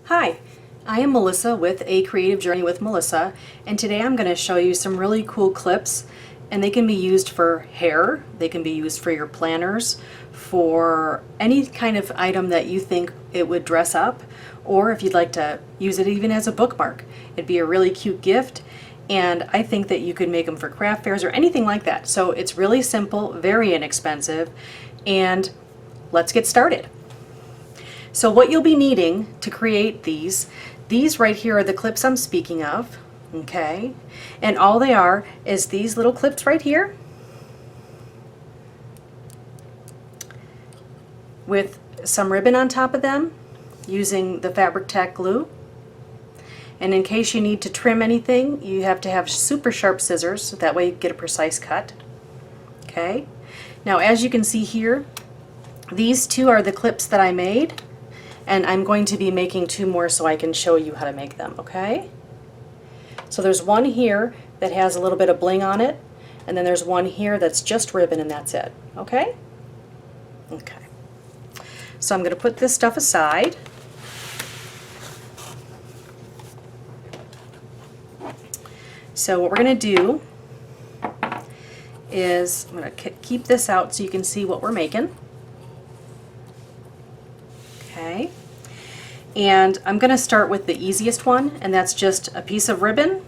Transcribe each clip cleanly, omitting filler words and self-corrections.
Hi, I am Melissa with A Creative Journey with Melissa, and today I'm going to show you some really cool clips, and they can be used for hair, they can be used for your planners, for any kind of item that you think it would dress up, or if you'd like to use it even as a bookmark. It'd be a really cute gift, and I think that you could make them for craft fairs or anything like that. So it's really simple, very inexpensive, and let's get started. So what you'll be needing to create these right here are the clips I'm speaking of, okay? And all they are is these little clips right here with some ribbon on top of them using the Fabri-Tac glue. And in case you need to trim anything, you have to have super sharp scissors, so that way you get a precise cut. Okay? Now as you can see here, these two are the clips that I made. And I'm going to be making two more so I can show you how to make them, okay? So there's one here that has a little bit of bling on it, and then there's one here that's just ribbon and that's it, okay? Okay. So I'm going to put this stuff aside. So what we're going to do is I'm going to keep this out so you can see what we're making. Okay, and I'm going to start with the easiest one, and that's just a piece of ribbon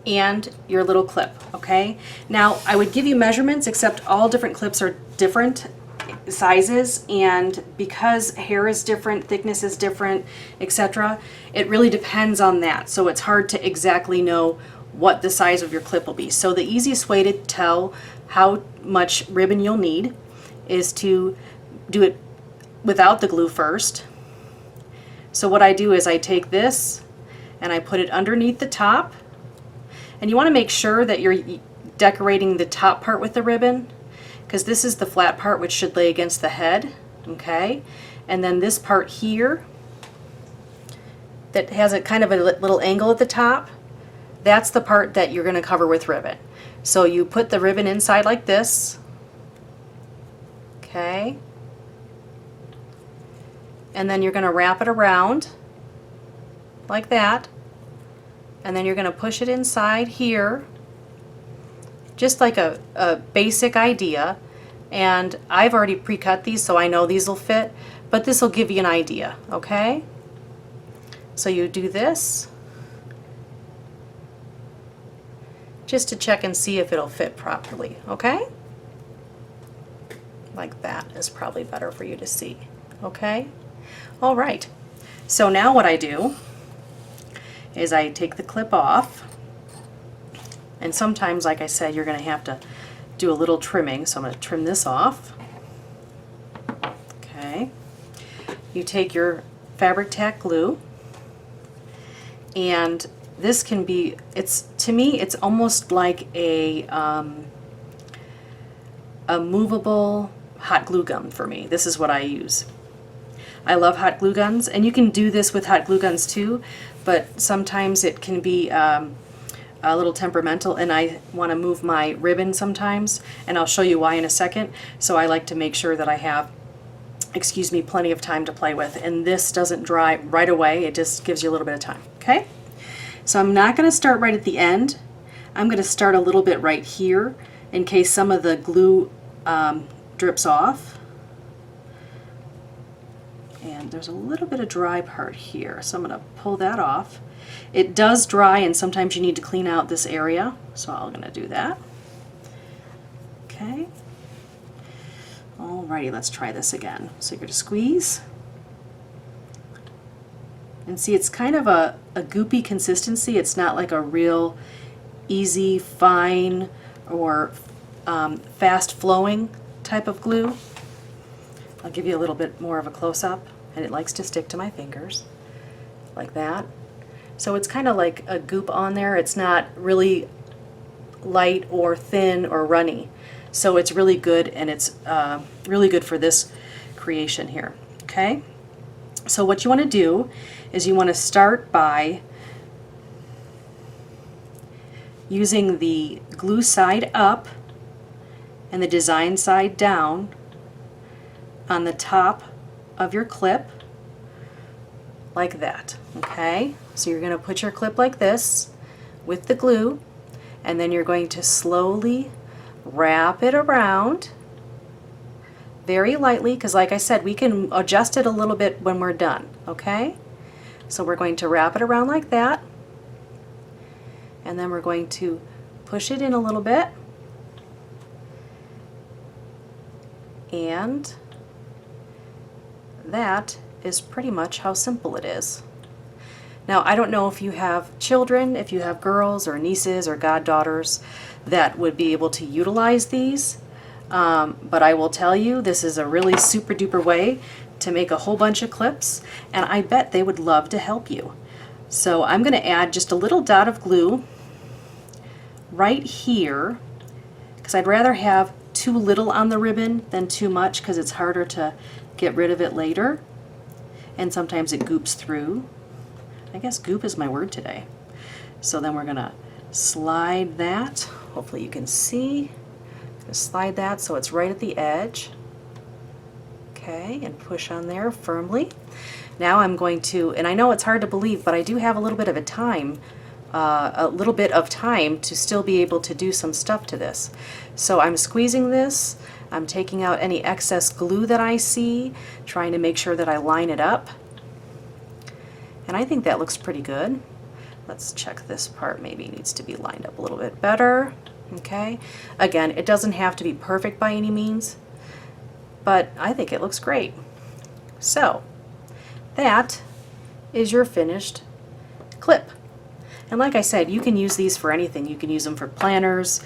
and your little clip, okay? Now, I would give you measurements, except all different clips are different sizes, and because hair is different, thickness is different, etc., it really depends on that, so it's hard to exactly know what the size of your clip will be. So the easiest way to tell how much ribbon you'll need is to do it without the glue first. So what I do is I take this and I put it underneath the top, and you want to make sure that you're decorating the top part with the ribbon, because this is the flat part which should lay against the head, okay? And then this part here that has a kind of a little angle at the top, that's the part that you're going to cover with ribbon. So you put the ribbon inside like this, okay? And then you're going to wrap it around like that, and then you're going to push it inside here, just like a basic idea. And I've already pre-cut these, so I know these will fit, but this will give you an idea, okay? So you do this just to check and see if it'll fit properly, okay? Like that is probably better for you to see, okay? All right, so now what I do is I take the clip off, and sometimes, like I said, you're going to have to do a little trimming, so I'm going to trim this off. Okay, you take your Fabri-Tac glue, and this can be, to me it's almost like a movable hot glue gun for me. This is what I use. I love hot glue guns, and you can do this with hot glue guns too, but sometimes it can be a little temperamental, and I want to move my ribbon sometimes, and I'll show you why in a second. So I like to make sure that I have, excuse me, plenty of time to play with, and this doesn't dry right away. It just gives you a little bit of time, okay? So I'm not going to start right at the end. I'm going to start a little bit right here in case some of the glue drips off. And there's a little bit of dry part here, so I'm going to pull that off. It does dry, and sometimes you need to clean out this area, so I'm going to do that. Okay. Alrighty, let's try this again. So you're going to squeeze. And see, it's kind of a goopy consistency. It's not like a real easy, fine, or fast flowing type of glue. I'll give you a little bit more of a close-up, and it likes to stick to my fingers like that. So it's kind of like a goop on there. It's not really light or thin or runny. So it's really good, and it's really good for this creation here. Okay? So what you want to do is you want to start by using the glue side up and the design side down on the top of your clip, like that, okay? So you're going to put your clip like this with the glue, and then you're going to slowly wrap it around very lightly, because like I said, we can adjust it a little bit when we're done, okay? So we're going to wrap it around like that, and then we're going to push it in a little bit, and that is pretty much how simple it is. Now, I don't know if you have children, if you have girls or nieces or goddaughters that would be able to utilize these, but I will tell you, this is a really super duper way to make a whole bunch of clips, and I bet they would love to help you. So I'm going to add just a little dot of glue right here, because I'd rather have too little on the ribbon than too much, because it's harder to get rid of it later, and sometimes it goops through. I guess goop is my word today. So then we're going to slide that. Hopefully you can see. Slide that so it's right at the edge. Okay, and push on there firmly. Now I'm going to, and I know it's hard to believe, but I do have a little bit of time to still be able to do some stuff to this. So I'm squeezing this. I'm taking out any excess glue that I see, trying to make sure that I line it up. And I think that looks pretty good. Let's check this part, maybe needs to be lined up a little bit better. Okay, again, it doesn't have to be perfect by any means, but I think it looks great. So that is your finished clip. And like I said, you can use these for anything. You can use them for planners,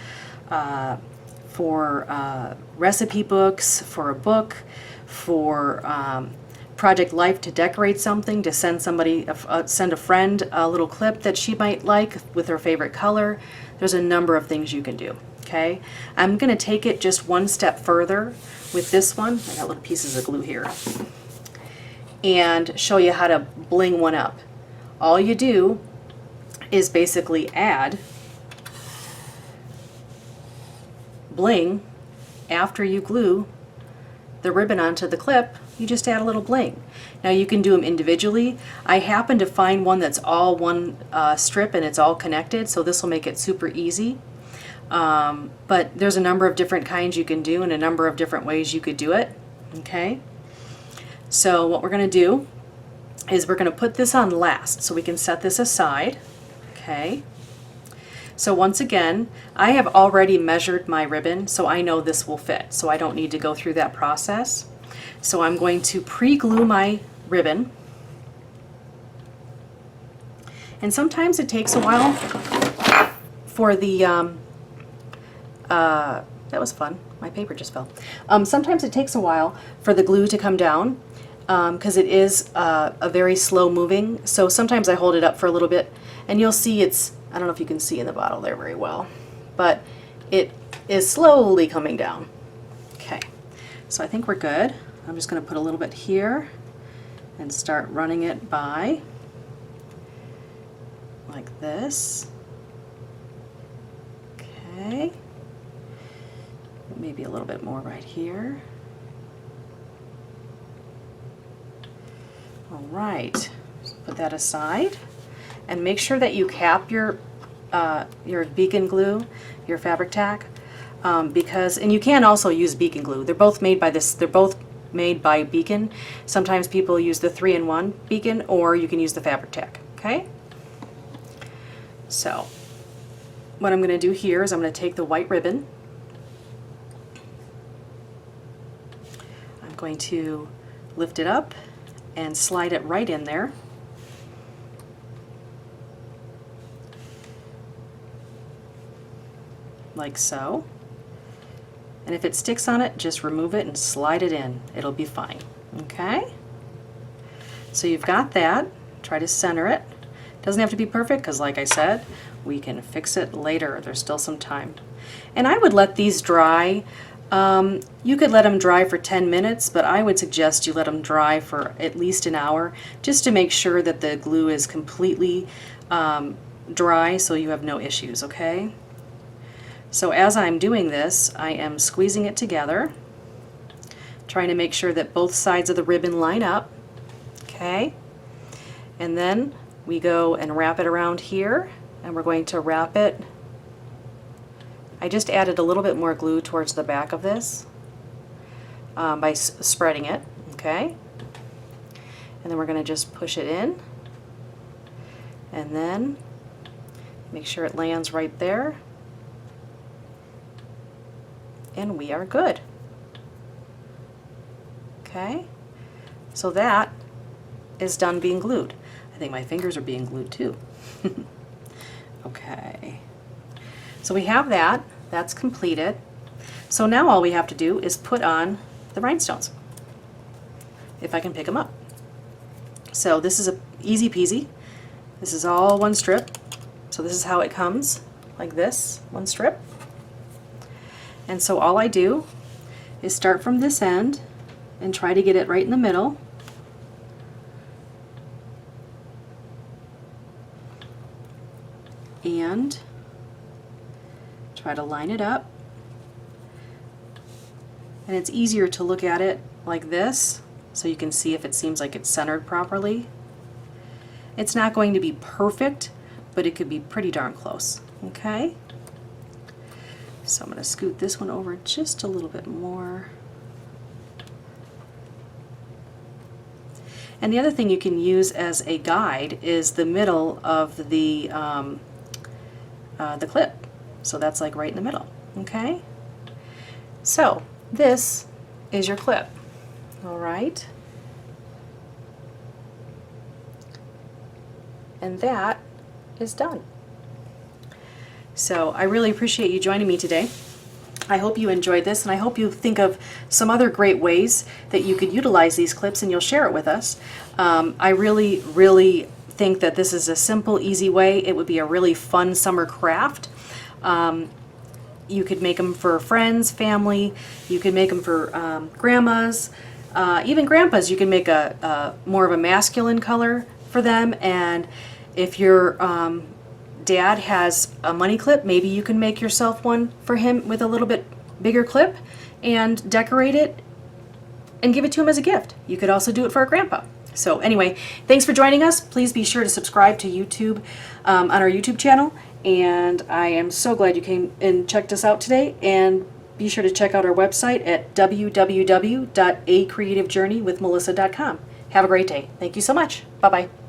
for recipe books, for a book, for Project Life to decorate something, to send somebody, send a friend a little clip that she might like with her favorite color. There's a number of things you can do, okay? I'm going to take it just one step further with this one. I got little pieces of glue here. And show you how to bling one up. All you do is basically add bling after you glue the ribbon onto the clip. You just add a little bling. Now you can do them individually. I happen to find one that's all one strip and it's all connected, so this will make it super easy. But there's a number of different kinds you can do and a number of different ways you could do it. Okay. So what we're going to do is we're going to put this on last, so we can set this aside. Okay. So once again, I have already measured my ribbon, so I know this will fit, so I don't need to go through that process. So I'm going to pre-glue my ribbon, and sometimes it takes a while for the that was fun, my paper just fell. Sometimes it takes a while for the glue to come down, because it is a very slow moving, so sometimes I hold it up for a little bit, and you'll see it's, I don't know if you can see in the bottle there very well, but it is slowly coming down. Okay, so I think we're good. I'm just going to put a little bit here and start running it by like this. Okay, maybe a little bit more right here. All right, put that aside and make sure that you cap your Beacon glue, your fabric tack, because, and you can also use Beacon glue. They're both made by this. They're both made by Beacon. Sometimes people use the 3-in-1 Beacon, or you can use the fabric tack. Okay. So what I'm going to do here is I'm going to take the white ribbon. I'm going to lift it up and slide it right in there. Like so. And if it sticks on it, just remove it and slide it in. It'll be fine. Okay? So you've got that. Try to center it. Doesn't have to be perfect, because like I said, we can fix it later. There's still some time. And I would let these dry. You could let them dry for 10 minutes, but I would suggest you let them dry for at least an hour, just to make sure that the glue is completely dry, so you have no issues, okay? So as I'm doing this, I am squeezing it together, trying to make sure that both sides of the ribbon line up, okay? And then we go and wrap it around here, and we're going to wrap it. I just added a little bit more glue towards the back of this by spreading it, okay? And then we're going to just push it in, and then make sure it lands right there, and we are good. Okay, so that is done being glued. I think my fingers are being glued too. Okay, so we have that. That's completed. So now all we have to do is put on the rhinestones, if I can pick them up. So this is a easy peasy. This is all one strip. So this is how it comes, like this, one strip. And so all I do is start from this end and try to get it right in the middle. And try to line it up. And it's easier to look at it like this so you can see if it seems like it's centered properly. It's not going to be perfect, but it could be pretty darn close. Okay? So I'm going to scoot this one over just a little bit more. And the other thing you can use as a guide is the middle of the clip. So that's like right in the middle. Okay? So this is your clip. All right? And that is done. So I really appreciate you joining me today. I hope you enjoyed this, and I hope you think of some other great ways that you could utilize these clips, and you'll share it with us. I really, really think that this is a simple, easy way. It would be a really fun summer craft. You could make them for friends, family. You could make them for grandmas, even grandpas. You can make a more of a masculine color for them. And if your dad has a money clip, maybe you can make yourself one for him with a little bit bigger clip and decorate it and give it to him as a gift. You could also do it for a grandpa. So anyway, thanks for joining us. Please be sure to subscribe to YouTube on our YouTube channel. And I am so glad you came and checked us out today. And be sure to check out our website at www.acreativejourneywithmelissa.com. Have a great day. Thank you so much. Bye-bye.